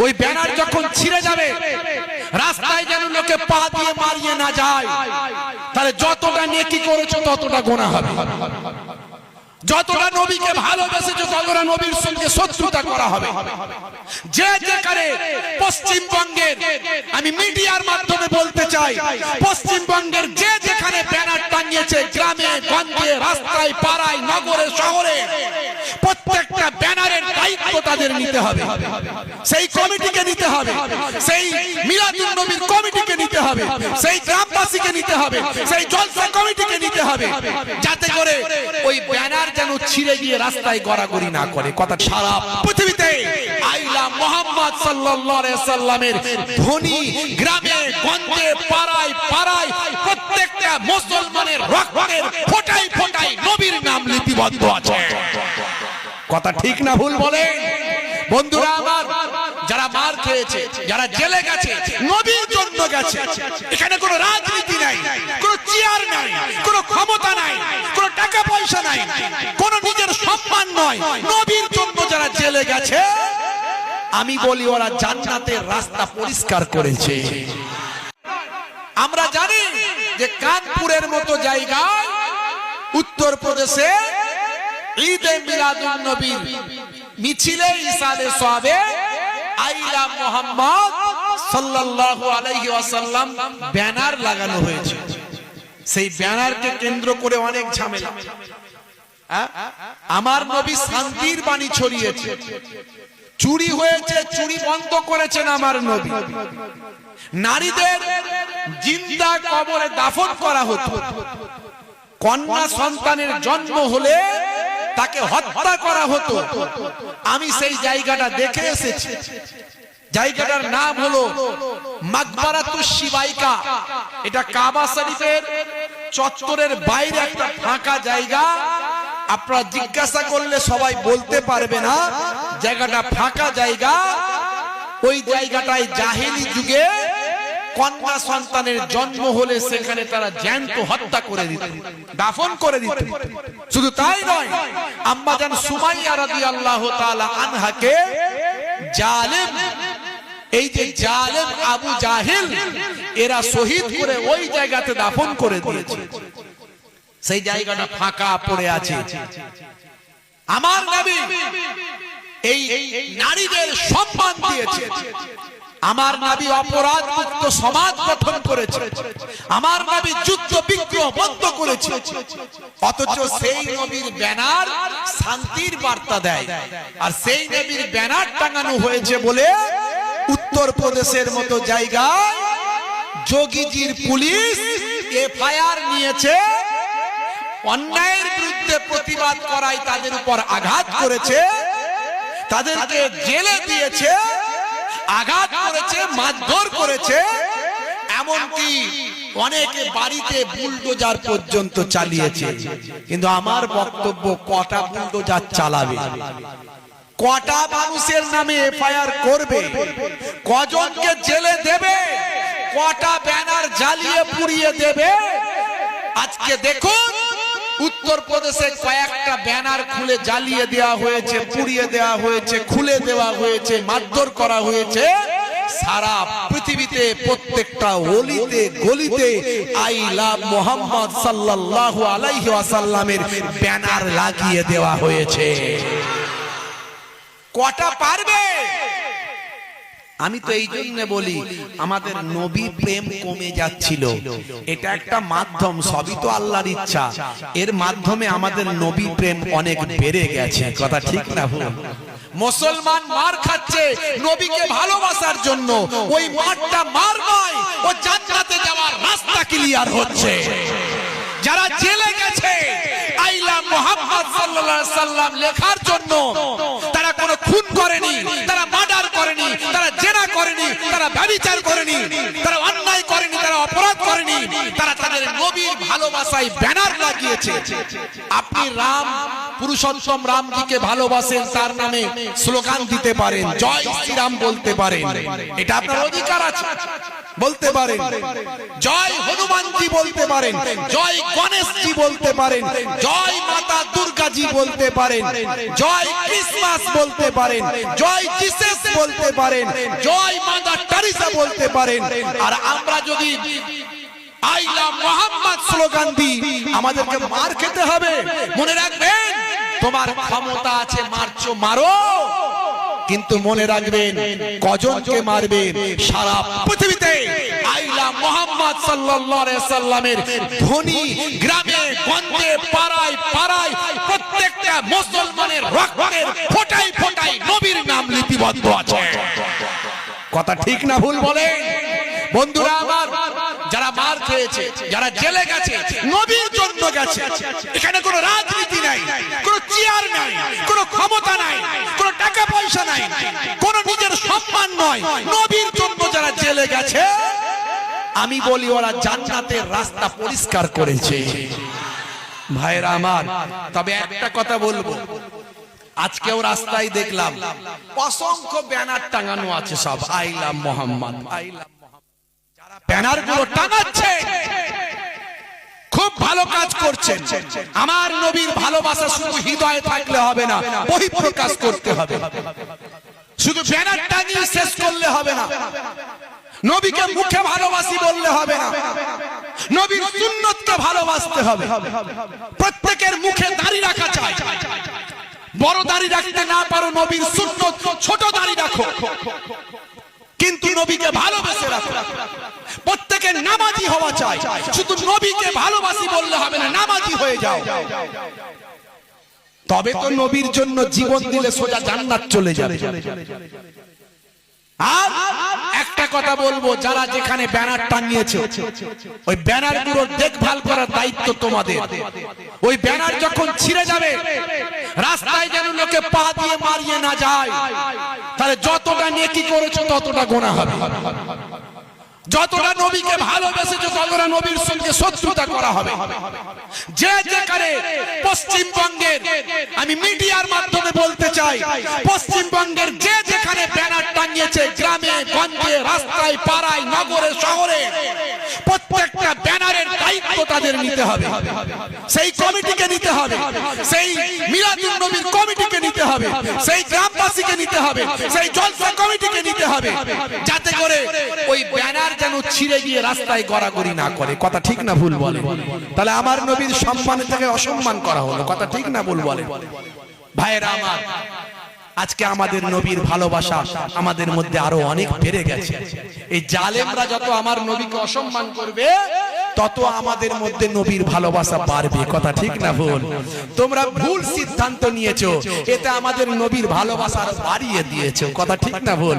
ওই ব্যানার যখন ছিঁড়ে যাবে, রাস্তায় যেন লোকে পা দিয়ে মারিয়ে না যায়, তাহলে যতটা নেকি করেছো ততটা গোনা হবে। যতটা নবীকে ভালোবেসেছো ততটা নবীর সঙ্গে শত্রুতা করা হবে। যে যেখানে পশ্চিমবঙ্গের, আমি মিডিয়ার মাধ্যমে বলতে চাই, পশ্চিমবঙ্গের যে যেখানে ব্যানার টাঙিয়েছে, গ্রামে গঞ্জে, রাস্তায়, পাড়ায়, নগরে, শহরে, প্রত্যেকটা ব্যানারের দায়িত্ব তাদের নিতে হবে। সেই কমিটিকে নিতে হবে, সেই মিলাদুন নবীর কমিটিকে নিতে হবে, সেই গ্রামবাসীকে নিতে হবে, সেই জলসা কমিটিকে নিতে হবে, যাতে করে ওই ব্যানার যেন ছিঁড়ে গিয়ে রাস্তায় গড়াগড়ি না করে। কথা, সারা পৃথিবীতে আইলা মুহাম্মদ সাল্লাল্লাহু আলাইহি সাল্লামের ধ্বনি গ্রামে গঞ্জে, পাড়ায় পাড়ায়, প্রত্যেকটা মুসলমানের রক্তের ফোঁটায় ফোঁটায় নবীর নাম লিপিবদ্ধ আছে। কথা ঠিক না ভুল বলেন? বন্ধুরা আমার, যারা মার খেয়েছে, যারা জেলে গেছে, নবীর জন্য গেছে। এখানে কোনো রাজনীতি নাই, কোনো চেয়ার নাই, কোনো ক্ষমতা নাই, কোনো টাকা পয়সা নাই, কোনো নিজের সম্মান নয়। নবীর জন্য যারা জেলে গেছে, আমি বলি ওরা জান্নাতের রাস্তা পরিষ্কার করেছে। আমরা জানি যে কানপুরের মতো জায়গায় উত্তরপ্রদেশে ঈদে মিলাদুন নবীর মিছিলে ইসালে সওয়াবে আইলা মুহাম্মদ সাল্লাল্লাহু আলাইহি ওয়াসাল্লাম ব্যানার লাগানো হয়েছে। সেই ব্যানারকে কেন্দ্র করে অনেক ঝামেলা। আমার নবী শান্তির বাণী ছড়িয়েছে, চুরি হয়েছে, চুরি বন্ধ করেছেন আমার নবী। নারীদের জিন্দা কবরে দাফন করা হতো, কন্যা সন্তানের জন্ম হলে তাকে হত্যা করা হতো। আমি সেই জায়গাটা দেখে এসেছি। জায়গাটার নাম হলো মাকবারাতুশ শিবাইকা। এটা কাবা শরীফের চত্বরের বাইরে একটা ফাঁকা জায়গা। আপনারা জিজ্ঞাসা করলে সবাই বলতে পারবে না জায়গাটা ফাঁকা জায়গা। ওই জায়গাটায় জাহেলি যুগে কন্যা সন্তানের জন্ম হলে সেখানে তারা জ্যান্ত হত্যা করে দিত, দাফন করে দিত। শুধু তাই নয়, আম্মাজান সুমাইয়া রাদিয়াল্লাহু তাআলা আনহাকে জালেম, এই যে জালেম আবু জাহেল, এরা শহীদ করে ওই জায়গাতে দাফন করে দিয়েছে। সেই জায়গাটা ফাঁকা পড়ে আছে। আমার নবী এই নারীদের সম্মান দিয়েছে। আমার নবী অপরাধ মুক্ত সমাজ গঠন করেছে। আমার নবী যুদ্ধ বিগ্রহ বন্ধ করেছে। অথচ সেই নবীর ব্যানার শান্তির বার্তা দেয়। আর সেই নবীর ব্যানার টাঙানো হয়েছে বলে উত্তরপ্রদেশের মতো জায়গায় যোগীজির পুলিশ এফআইআর নিয়েছে। অন্যায়ের বিরুদ্ধে প্রতিবাদ করায় তাদের উপর আঘাত করেছে, তাদেরকে জেলে দিয়েছে, আঘাত করেছে, মারধর করেছে, এমনকি অনেকে বাড়িতে বুলডোজার পর্যন্ত চালিয়েছে। কিন্তু আমার বক্তব্য, কটা বুলডোজার চালাবে? কটা মানুষের নামে এফআইআর করবে? কজনকে জেলে দেবে? কটা ব্যানার জ্বালিয়ে পুড়িয়ে দেবে? আজকে দেখুন, উত্তরপ্রদেশে কয়েকটা ব্যানার খুলে জ্বালিয়ে দেওয়া হয়েছে, পুড়িয়ে দেওয়া হয়েছে, খুলে দেওয়া হয়েছে, মারধর করা হয়েছে। সারা পৃথিবীতে প্রত্যেকটা অলিতে গলিতে আই লাভ মুহাম্মদ সাল্লাল্লাহু আলাইহি ওয়াসাল্লামের ব্যানার লাগিয়ে দেওয়া হয়েছে। কটা পারবে? আমি তো এই জন্য বলি, আমাদের নবী প্রেম কমে যাচ্ছিল। এটা একটা মাধ্যম, সবই তো আল্লাহর ইচ্ছা। এর মাধ্যমে আমাদের নবী প্রেম অনেক বেড়ে গেছে। কথা ঠিক না ভুল? মুসলমান মার খাচ্ছে নবীকে ভালোবাসার জন্য। ওই মারটা মার নয়, ও জান্নাতে যাওয়ার রাস্তা ক্লিয়ার হচ্ছে। যারা জেলে গেছে আইলা মুহাম্মদ সাল্লাল্লাহু আলাইহি সাল্লাম লেখার জন্য, তারা কোনো খুন করেনি, তারা মার্ডার করেনি, তারা জেনা করেনি, তারা ব্যভিচার করেনি, তারা অন্যায় করেনি, তারা অপরাধ করেনি। তারা তাদের নবীর ভালোবাসায় ব্যানার লাগিয়েছে। আপনি রাম, পুরুষোত্তম রামজিকে ভালোবাসেন, তার নামে স্লোগান দিতে পারেন, জয় শ্রীরাম বলতে পারেন, এটা আপনার অধিকার আছে। বলতে পারেন, জয় হনুমানজি বলতে পারেন, জয় গণেশজি বলতে পারেন, জয় মাতা দুর্গাজি বলতে পারেন, জয় ক্রিসমাস বলতে পারেন, জয় জিসাস বলতে পারেন, জয় মাতা টেরেসা বলতে পারেন। আর আমরা যদি আই লাভ মোহাম্মদ স্লোগান দিই, আমাদেরকে মার খেতে হবে। মনে রাখবেন, তোমার ক্ষমতা আছে, মারছো মারো, কিন্তু মনে রাখবেন কজনকে মারবেন। সারা পৃথিবীতে আই লাভ মোহাম্মদ সাল্লাল্লাহু আলাইহি সাল্লামের ধ্বনি গ্রামে গঞ্জে পাড়ায় পাড়ায় প্রত্যেকটা মুসলমানের রক্তের ফোঁটায় ফোঁটায় নবীর নাম লিপিবদ্ধ আছে। কথা ঠিক না ভুল বলেন? বন্ধুরা আমার, যারা মার খেয়েছে, যারা জেলে গেছে, নবীর জন্য গেছে। এখানে কোনো রাজনীতি নাই, কোনো চেয়ার নাই, কোনো ক্ষমতা নাই, কোনো টাকা পয়সা নাই, কোনো নিজের সম্মান নয়। নবীর জন্য যারা জেলে গেছে, আমি বলি ওরা জান্নাতের রাস্তা পরিষ্কার করেছে। ভাইরা আমার, তবে একটা কথা বলবো, আজকেও রাস্তায় দেখলাম অসংখ্য ব্যানার টাঙানো আছে, সব I love Mohammad, I love. Banner গুলো টাঙাচ্ছে, খুব ভালো কাজ করছেন। আমার নবীর ভালোবাসা শুধু হৃদয়ে থাকলে হবে না, বহিঃপ্রকাশ করতে হবে। শুধু ব্যানার টাঙিয়ে শেষ করলে হবে না, নবীকে মুখে ভালোবাসি বললে হবে না, নবীর সুন্নতকে ভালোবাসতে হবে। প্রত্যেকের মুখে দাড়ি রাখা চাই, বড় দাড়ি রাখতে না পারো, নবীর সুন্নত ছোট দাড়ি রাখো, কিন্তু নবীকে ভালোবেসে রাখো। প্রত্যেকের নামাজি হওয়া চাই, শুধু নবীকে ভালোবাসি বললে হবে না, নামাজি হয়ে যাও। তবে তো নবীর জন্য জীবন দিলে সোজা জান্নাত চলে যাবে। আর একটা কথা বলবো, যারা যেখানে ব্যানার টাঙিয়েছে, ওই ব্যানার গুলোর দেখভাল করার দায়িত্ব তোমাদের। ওই ব্যানার যখন ছিঁড়ে যাবে, রাস্তায় যেন লোকে পা দিয়ে মারিয়ে না যায়, তাহলে যতটা নেকি করেছো ততটা গোনা হবে। যতটা নবীকে ভালোবেসেছো ততটা নবীর সঙ্গে শত্রুতা করা হবে। যে যেখানে পশ্চিমবঙ্গের, আমি মিডিয়ার মাধ্যমে বলতে চাই, পশ্চিমবঙ্গের যে যেখানে ব্যানার টাঙিয়েছে, গ্রামে গঞ্জে রাস্তায় পাড়ায় নগরে শহরে, প্রত্যেকটা ব্যানারের দায়িত্ব তাদের নিতে হবে। সেই কমিটিকে নিতে হবে, সেই মিলাদুন নবীর কমিটিকে নিতে হবে, সেই গ্রামবাসীকে নিতে হবে, সেই জলসা কমিটিকে নিতে হবে, যাতে করে ওই ব্যানার যেন ছিঁড়ে গিয়ে রাস্তায় গড়াগড়ি না করে। কথা ঠিক না ভুল বলে? তাহলে আমার নবীর সম্মানের থেকে অসম্মান করা হলো। কথা ঠিক না ভুল বলে? ভাইয়েরা আমার, আজকে আমাদের নবীর ভালোবাসা আমাদের মধ্যে আরো অনেক বেড়ে গেছে। এই জালেমরা যত আমার নবীকে অসম্মান করবে, তত আমাদের মধ্যে নবীর ভালোবাসা বাড়বে। কথা ঠিক না ভুল? তোমরা ভুল সিদ্ধান্ত নিয়েছো, এতে আমাদের নবীর ভালোবাসা বাড়িয়ে দিয়েছো। কথা ঠিক না ভুল?